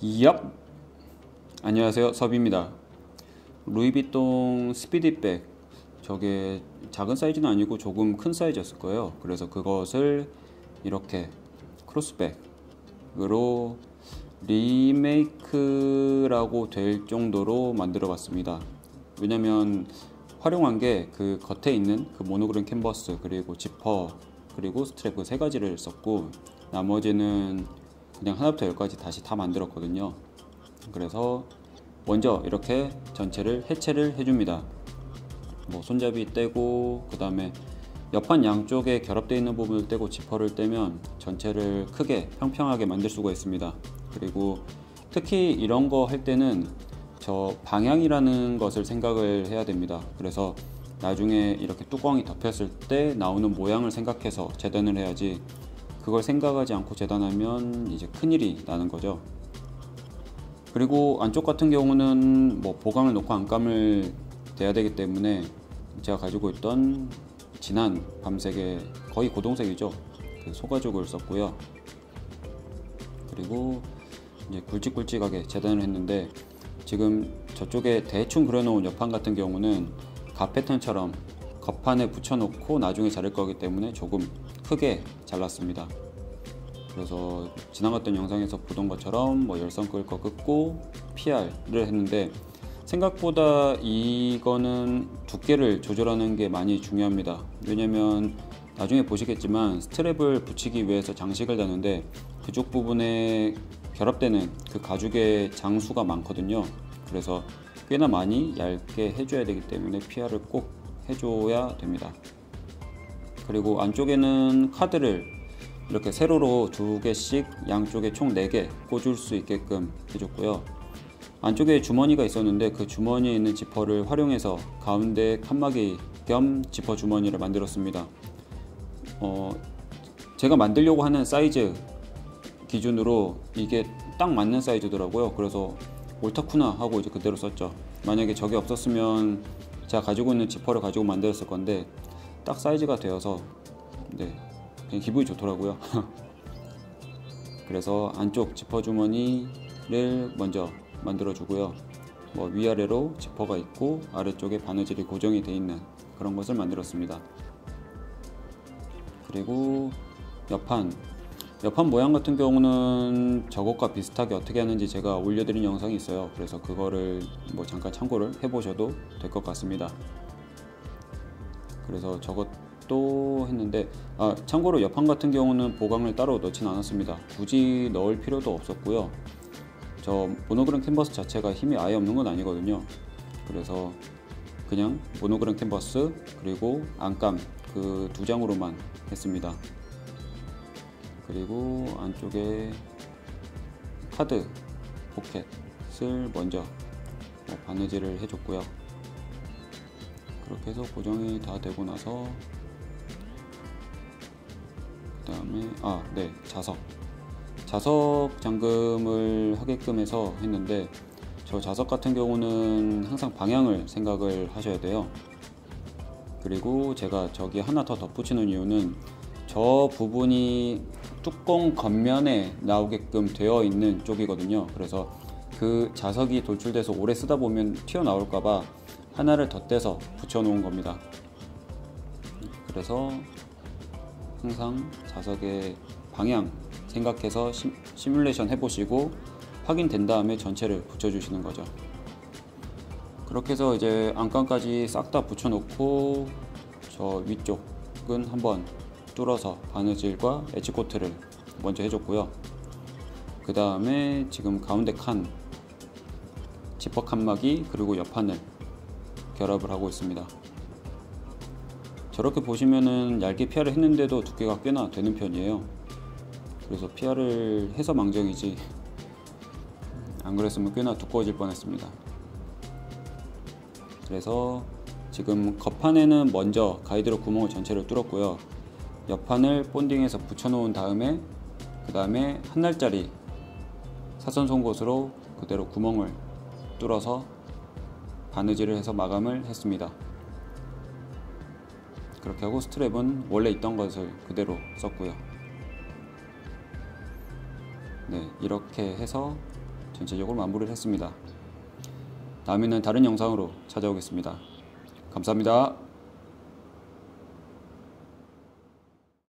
얍! 안녕하세요, 섭입니다. 루이비통 스피디백, 저게 작은 사이즈는 아니고 조금 큰 사이즈였을 거예요. 그래서 그것을 이렇게 크로스백으로 리메이크라고 될 정도로 만들어 봤습니다. 왜냐면 활용한 게 그 겉에 있는 그 모노그램 캔버스, 그리고 지퍼, 그리고 스트랩 그 세 가지를 썼고, 나머지는 그냥 하나부터 열까지 다시 다 만들었거든요. 그래서 먼저 이렇게 전체를 해체를 해줍니다. 뭐 손잡이 떼고, 그 다음에 옆판 양쪽에 결합되어 있는 부분을 떼고 지퍼를 떼면 전체를 크게 평평하게 만들 수가 있습니다. 그리고 특히 이런 거 할 때는 저 방향이라는 것을 생각을 해야 됩니다. 그래서 나중에 이렇게 뚜껑이 덮였을 때 나오는 모양을 생각해서 재단을 해야지, 그걸 생각하지 않고 재단하면 이제 큰일이 나는 거죠. 그리고 안쪽 같은 경우는 뭐 보강을 놓고 안감을 대야 되기 때문에 제가 가지고 있던 진한 밤색의 거의 고동색이죠, 그 소가죽을 썼고요. 그리고 이제 굵직굵직하게 재단을 했는데, 지금 저쪽에 대충 그려놓은 옆판 같은 경우는 가 패턴처럼 겉판에 붙여놓고 나중에 자를 거기 때문에 조금 크게 잘랐습니다. 그래서 지나갔던 영상에서 보던 것처럼 뭐 열선 끌 거 끌고 PR을 했는데, 생각보다 이거는 두께를 조절하는 게 많이 중요합니다. 왜냐면 나중에 보시겠지만 스트랩을 붙이기 위해서 장식을 다는데 그쪽 부분에 결합되는 그 가죽의 장수가 많거든요. 그래서 꽤나 많이 얇게 해줘야 되기 때문에 PR을 꼭 해줘야 됩니다. 그리고 안쪽에는 카드를 이렇게 세로로 2개씩 양쪽에 총 4개 꽂을 수 있게끔 해줬고요. 안쪽에 주머니가 있었는데 그 주머니에 있는 지퍼를 활용해서 가운데 칸막이 겸 지퍼 주머니를 만들었습니다. 제가 만들려고 하는 사이즈 기준으로 이게 딱 맞는 사이즈더라고요. 그래서 옳다쿠나 하고 이제 그대로 썼죠. 만약에 저게 없었으면 제가 가지고 있는 지퍼를 가지고 만들었을 건데 딱 사이즈가 되어서 네, 그냥 기분이 좋더라고요. 그래서 안쪽 지퍼 주머니를 먼저 만들어 주고요. 뭐 위아래로 지퍼가 있고 아래쪽에 바느질이 고정이 되어 있는 그런 것을 만들었습니다. 그리고 옆판 모양 같은 경우는 저것과 비슷하게 어떻게 하는지 제가 올려드린 영상이 있어요. 그래서 그거를 뭐 잠깐 참고를 해보셔도 될 것 같습니다. 그래서 저것도 했는데, 참고로 옆판 같은 경우는 보강을 따로 넣진 않았습니다. 굳이 넣을 필요도 없었고요. 저 모노그램 캔버스 자체가 힘이 아예 없는 건 아니거든요. 그래서 그냥 모노그램 캔버스 그리고 안감 그 2장으로만 했습니다. 그리고 안쪽에 카드 포켓을 먼저 바느질을 해줬고요. 그렇게 해서 고정이 다 되고 나서 그 다음에 네, 자석 잠금을 하게끔 해서 했는데, 저 자석 같은 경우는 항상 방향을 생각을 하셔야 돼요. 그리고 제가 저기 하나 더 덧붙이는 이유는 저 부분이 뚜껑 겉면에 나오게끔 되어 있는 쪽이거든요. 그래서 그 자석이 돌출돼서 오래 쓰다 보면 튀어나올까봐 하나를 덧대서 붙여 놓은 겁니다. 그래서 항상 자석의 방향 생각해서 시뮬레이션 해보시고 확인된 다음에 전체를 붙여주시는 거죠. 그렇게 해서 이제 안감까지 싹 다 붙여놓고 저 위쪽은 한번 뚫어서 바느질과 엣지코트를 먼저 해줬고요. 그 다음에 지금 가운데 칸 지퍼 칸막이 그리고 옆판을 결합을 하고 있습니다. 저렇게 보시면은 얇게 PR을 했는데도 두께가 꽤나 되는 편이에요. 그래서 PR을 해서 망정이지 안 그랬으면 꽤나 두꺼워질 뻔했습니다. 그래서 지금 겉판에는 먼저 가이드로 구멍을 전체를 뚫었고요. 옆판을 본딩해서 붙여놓은 다음에 그 다음에 한 날짜리 사선 송곳으로 그대로 구멍을 뚫어서 바느질을 해서 마감을 했습니다. 그렇게 하고 스트랩은 원래 있던 것을 그대로 썼고요. 네, 이렇게 해서 전체적으로 마무리를 했습니다. 다음에는 다른 영상으로 찾아오겠습니다. 감사합니다.